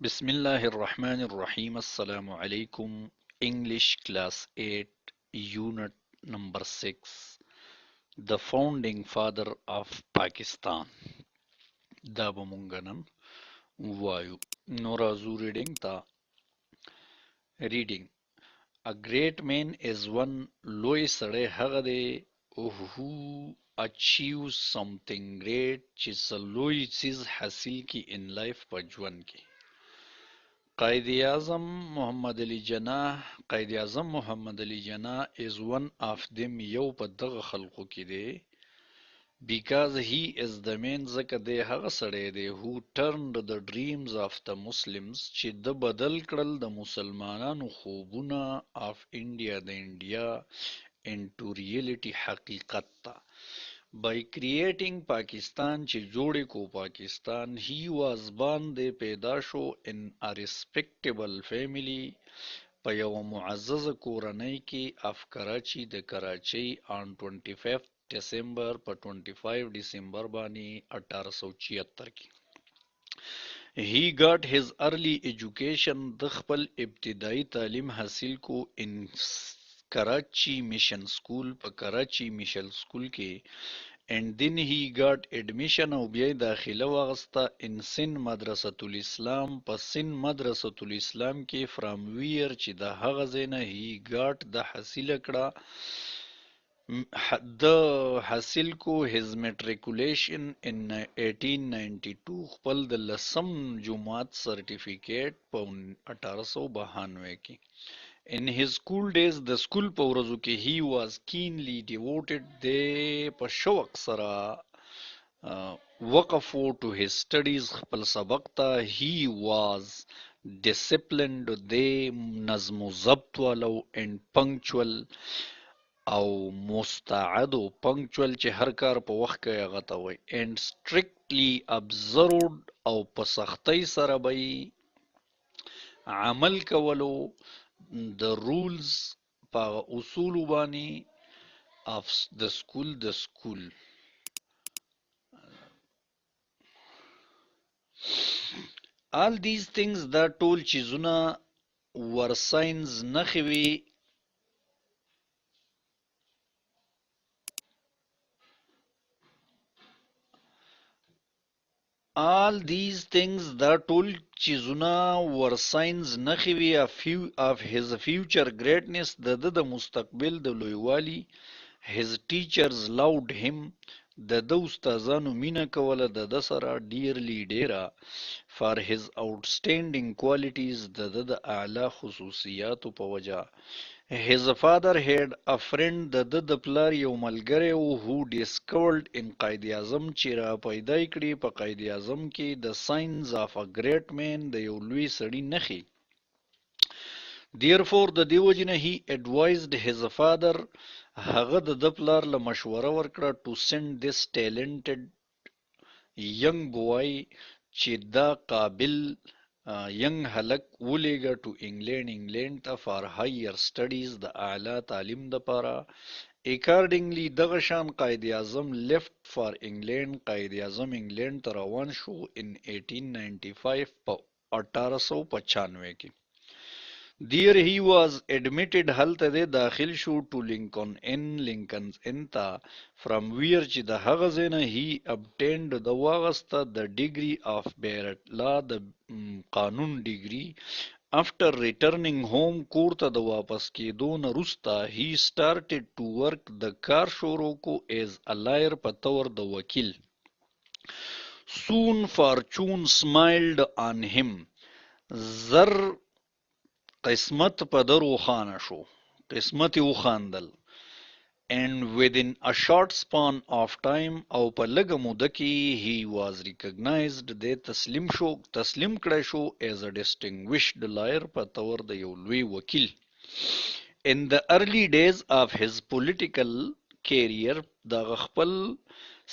Bismillahir Rahmanir Rahim. Assalamu alaikum. English Class 8, Unit number 6. The Founding Father of Pakistan. دا به مونږ نن وایو. نو راځو reading ته. Reading. A great man is one لوی سړی هغه دی who achieves something great چې څه لوی څیز حاصل کی in life په ژوند کې. قائد اعظم محمد علی جناح is one of them یو په دغه خلقو کې دی because he is the man ځکه دی هغه سړی دی who turned the dreams of the Muslims چې د بدل کړل د مسلمانانو خوبونه of India د انډیا into reality حقیقت ته by creating Pakistan چې جوړې کو پاکستان he was born دی پیدا شو in a respectable family په یو معززه کورنۍ کې of کراچي د کراچۍ on 25 ډسمبر په 25 ډسمبر باندې 1876 کې he got his early education د خپل ابتدایي تعلیم حاصل کو in کراچی میشن سکول په کراچی میشن سکول کې and then he got admission او بیا داخله واغسته in سن مدرسة الاسلام په سن مدرسة الاسلام کې from where چې د هغه ځای نه he got د حاصله کړه د حاصل کو his matriculation in 1892 خپل د لسم جماعت سرټیفیکیټ په 1892 کې In his school days, the school په ورځو کې he was keenly devoted دی په شوق سره وقفو to his studies خپل سبق ته he was disciplined دی نظم و ضبط والو and punctual او مستعد و punctual چې هر کار په وخت کې هغه ته وایي and strictly observed او په سختۍ سره به عمل کولو the rules په اصولو باندې of the school all these things دا ټول چیزونه ور ساينز نخي وي all these things دا ټول چیزونه ور ساينز نخي وي of his future greatness د مستقبل د لویوالي his teachers loved him د استادانو مینه کوله د سره dearly ډیره for his outstanding qualities د اعلی خصوصیاتو په وجه his father had a friend د پلار یو ملګری who discovered in قائد اعظم چې را پیدا کړي په قائد اعظم کې د signs of a great man د یو لوی سړي نښې therefore د دې وجې نه he advised his father هغه د پلار له مشوره ورکړه to send this talented young boy چې دا قابل young هلک ولیږه to England ته for higher studies د اعلی تعلیم دپاره accordingly دغه شان قائد اعظم left for England قائد اعظم انګلینډ ته روان شو in 1895 په 1895 کې There he was admitted هلته دی داخل شو to Lincoln's Inn ته from where چې د هغه ځای نه he obtained د واغسته د degree of Barat د قانون ډیګري after returning home کور ته د واپس کېدو نه وروسته he started to work د کار شروع کو as a lawyer په طور د وکیل soon fortune smiled on him زر قسمت په در وخانه شو قسمت وخاندل and within a short span of time او په لږه موده کې he was recognized د تسلیم کړی شو as a distinguished lawyer په طور د یو لوی وکیل in the early days of his political career د خپل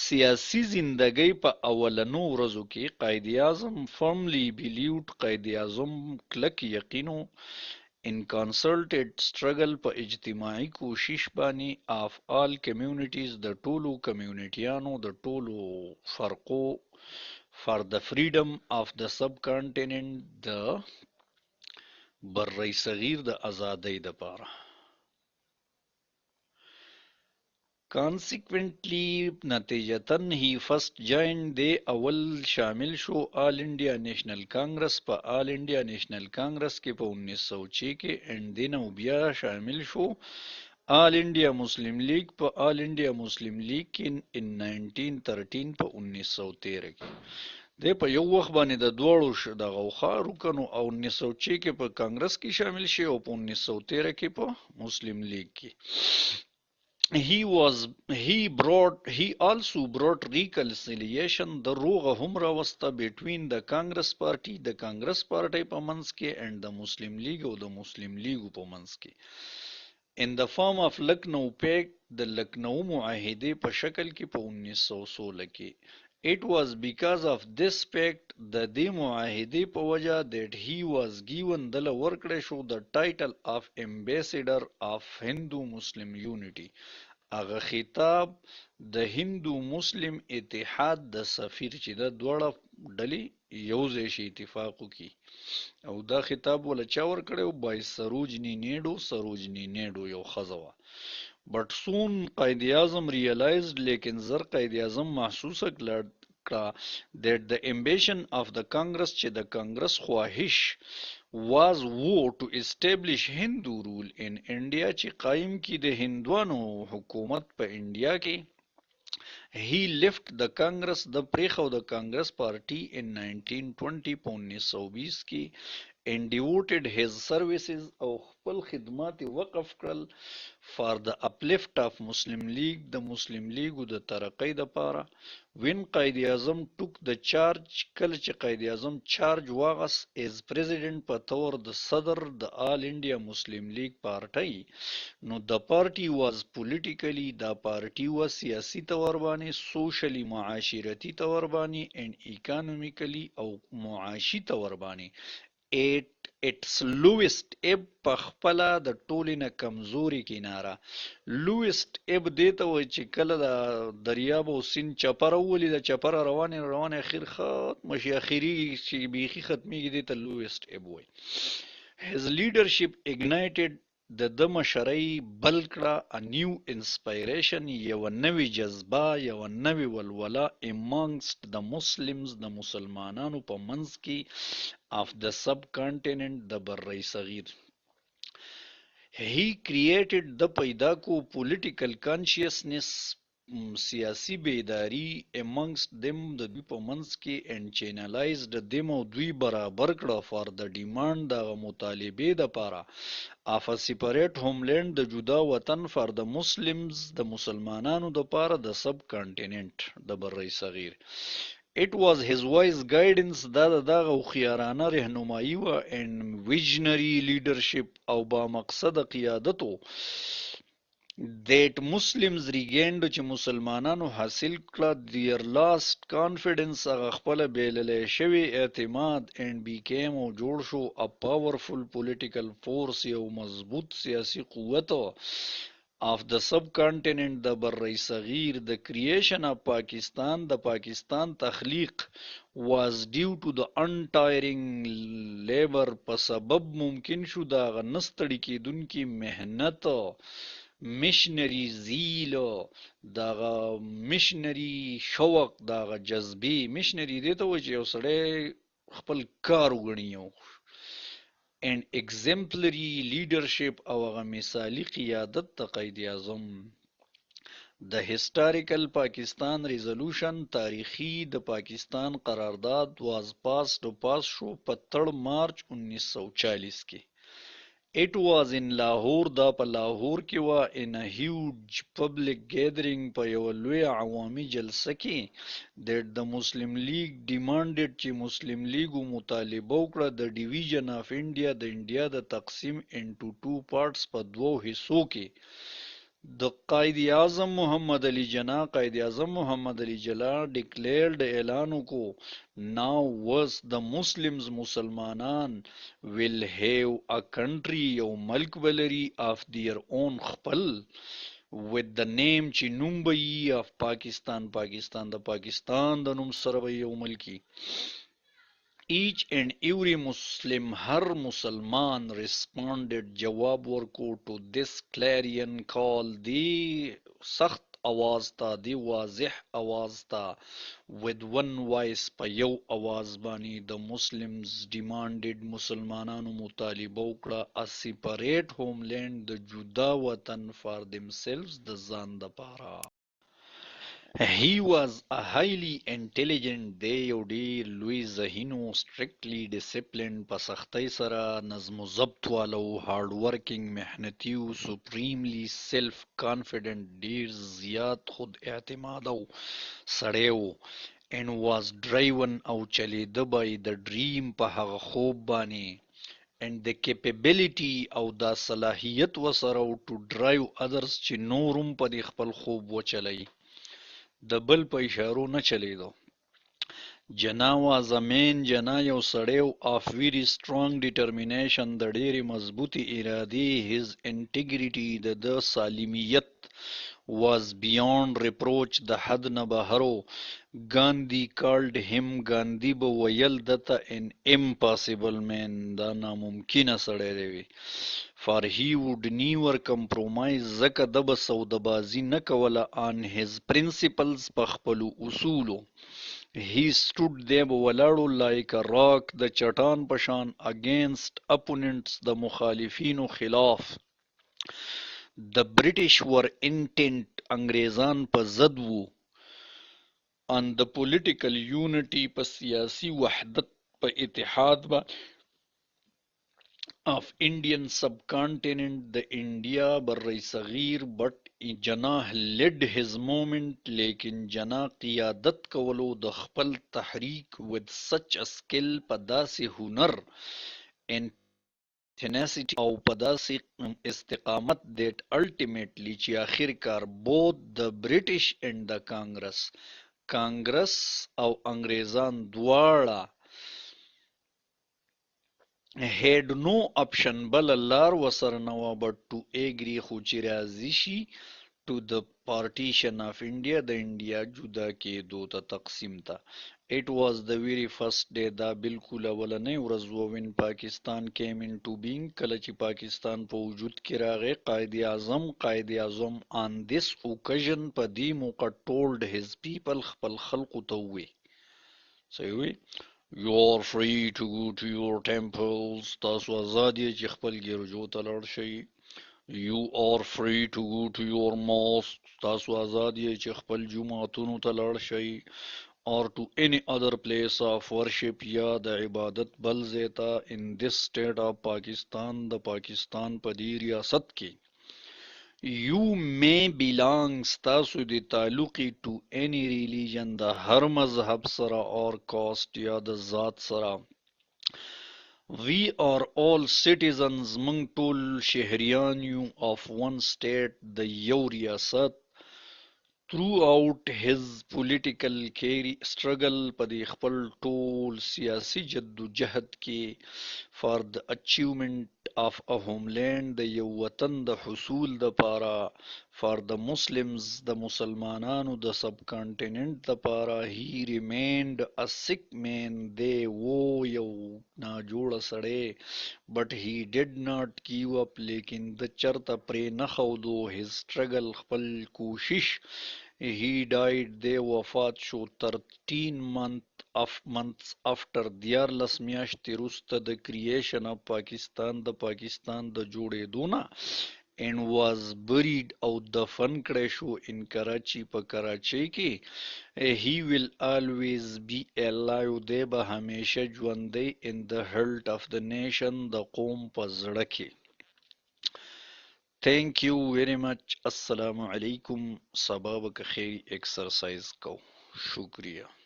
سیاسی زندګۍ په اولنو ورځو کې قائد اعظم firmly believed قائد اعظم کلک یقینو in concerted struggle په اجتماعي کوشش باندې of all communities د ټولو کمیونټیانو د ټولو فرقو for the freedom of the subcontinent د بری صغیر د ازادۍ دپاره. Consequently نتیجتاً he first joined دی اول شامل شو آل انډیا نیشنل کانګرس په آل انډیا نیشنل کانګرس کې په 1906 کې and then او بیا شامل شو آل انډیا مسلم لیگ په آل انډیا مسلم لیگ کې in 1913 په 1913 کې دی په یو وخت باندې د دواړو دغه وخارو کنو او 1906 کې په کانګرس کې شامل شي او په 1913 کې په مسلم لیگ کې. He also brought reconciliation د روغه هم راوسته between the Congress party د کانګرس پارټۍ په منځ کې and د مسلم لیگ او د مسلم لیګو په منځ کې in the form of لکنو پیکټ د لکنو معاهدې په شکل کې په 1916 کې. It was because of this pact د دې معاهدې په وجه that he was given دله ورکړی شو the title of ambassador of Hindu Muslim Unity هغه خطاب د هندو مسلم اتحاد د سفیر چې د دواړه ډلې یو ځای شي اتفاق وکړي او دا خطاب ولا چا ورکړی بای سروجنی نیډو یو ښځه وه. But soon قائد اعظم realized لیکن زر قائد اعظم محسوسه کړه that the ambition of the Congress چې د کانګرس خواهش was to establish Hindu rule in India چې قائم کی د هندوانو حکومت په انډیا کې. He left the Congress د پریخو د کانګرس پارټي in 1920 په 1920 کې and devoted his services او خپل خدمات وقف کړل for the uplift of Muslim League د مسلم لیګو د ترقۍ دپاره. when قائد اعظم took the charge کله چې قائد اعظم چارج واغس as president په طور د صدر د آل انډیا مسلم لیگ پارټۍ نو د پارټي was politically دا پارټي و سیاسي طور باندې socially معاشرتي طور باندې and economically او معاشي طور باندې its lowest ebb په خپله د ټولې نه کمزوري کناره. lowest ebb دې ته وایي چې کله د دریاب او سیند چپره وولي د چپره روانې اخر ختمه شي اخري چې بیخي ختمیږي دې ته lowest ebb وایي. his leadership ignited د ده مشرۍ بل کړه a new inspiration یوه نوې جذبه یوه نوې ولوله amongst the Muslims د مسلمانانو په منځ کې of the subcontinent د بری صغیر. he created د پیدا کو political consciousness سیاسی بیداری amongst them د دوی په منځ کې and channelized them او دوی برابر کړه for the demand د مطالبې دپاره of a separate homeland د جدا وطن for the Muslims د مسلمانانو دپاره د سب کانټیننټ د بری صغیر. It was his wise guidance دا دغه هوښیارانه رهنمایي وه and visionary leadership او با مقصد قیادتو that Muslims regained چې مسلمانانو حاصل کړه their lost confidence هغه خپله بېللی شوي اعتماد and became او جوړ شو a powerful political force یو مضبوط سیاسي قوت of the subcontinent د بری صغیر. the creation of Pakistan د پاکستان تخلیق was due to the untiring labor په سبب ممکن شو د هغه نه ستړي کېدونکي محنت مشنری زیل دغه مشنری شوق دغه جذبې مشنری دی ته وایي چې یو سړی خپل کار وګڼي and exemplary leadership او هغه مثالي قیادت د قائد اعظم. د historical Pakistan resolution تاریخي د پاکستان قرارداد was passed شو په 3 مارچ 1940 کې. It was in Lahore دا په لاهور کې وه in a huge public gathering په یوه لویه عوامي جلسه کې that the Muslim League demanded چې مسلم لیګو مطالبه وکړه the division of India د انډیا د تقسیم into 2 parts په 2 حصو کې The قائد اعظم محمد علی جناح قائد اعظم محمد علی جناح declared اعلان کو now was the Muslims مسلمانان will have a country یو ملک بلري of their own خپل with the name چې نوم به of پاکستان پاکستان د پاکستان د نوم سره به یو ملکی each and every Muslim هر مسلمان responded جواب ورکو to this clarion call دی سخت आवाज تا دی واضح आवाज تا with one voice په یو आवाज باندې the Muslims demanded مسلمانانو مطالبه وکړه a separate homeland د جدا وطن for themselves د ځان د پاره He was a highly intelligent دی یو ډیر لوی ذهینو strictly disciplined په سختۍ سره نظم و ضبط والو hard working محنتي و supremely self confident ډیر زیات خود اعتماد او سړی و and was driven او چلیده by the dream په هغه خوب باندې and the capability او دا صلاحیت وسره to drive others چې نورم په دې خپل خوب وچلی د بل په اشارو نه چلیدو جناح was a man جناح یو سړی of very strong determination د ډیرې مضبوطې ارادې his integrity د سالمیت was beyond reproach د حد نه بهرو ګاندی called him ګاندی به ویل دته an impossible man دا ناممکنه سړی دی for he would never compromise ځکه د به سودبازي نه کوله on his principles په خپلو اصولو he stood دی به ولاړو like a rock د چټان په شان against opponents د مخالفینو خلاف the British were intent انګریزان په ضد وو on the political unity په سیاسي وحدت په اتحاد باندې of Indian subcontinent د انډیا بری صغیر but جناح led his movement لیکن جناح قیادت کولو د خپل تحریک with such a skill په داسې هنر and tenacity او په داسې استقامت that ultimately چې آخر کار both the British and the کانګرس او انګریزان دواړه had no option بل لار وسره نه وه but to agree خو چې راضي شي to the partition of India د انډیا جدا کېدو ته تقسیم ته it was the very first day دا بالکل اولنۍ ورځ وه when Pakistan came into being کله چې پاکستان په وجود کې راغی قائد اعظم on this occasion په دې موقع told his people خپل خلقو ته ووی صحیح وی You are free to go to your temples. تاسو آزاد یې چې خپل ګرجو ته لاړ شئ. You are free to go to your mosques. تاسو آزاد یې چې خپل جوماتونو ته لاړ شئ. Or to any other place of worship یا د عبادت بل ځای ته in this state of Pakistan د پاکستان په دې ریاست کې. You may belong ستاسو د تعلقی to any religion د هر مذهب سره or caste یا د ذات سره We are all citizens موږ ټول شهریان یو of one state د یو ریاست throughout his political struggle په دې خپل ټول سیاسي جدوجهد کې for the achievement of a homeland د یو وطن د حصول د پاره for the Muslims د مسلمانانو د subcontinent د پاره he remained a sick man دی وو یو ناجوړه سړی but he did not give up لیکن د چرته پرې نه ښودو his struggle خپل کوشش he died دی وفات شو 13 months after دیارلس میاشتې وروسته د creation of Pakistan د پاکستان د جوړېدو نه and was buried او دفن کړی شو in کراچي په کراچۍ کې he will always be alive دی به همیشه ژوندی in the heart of the nation د قوم په زړه کې Thank you very much. Assalamu alaikum. سبا به که خیری اکسرسایز کو. شکریہ.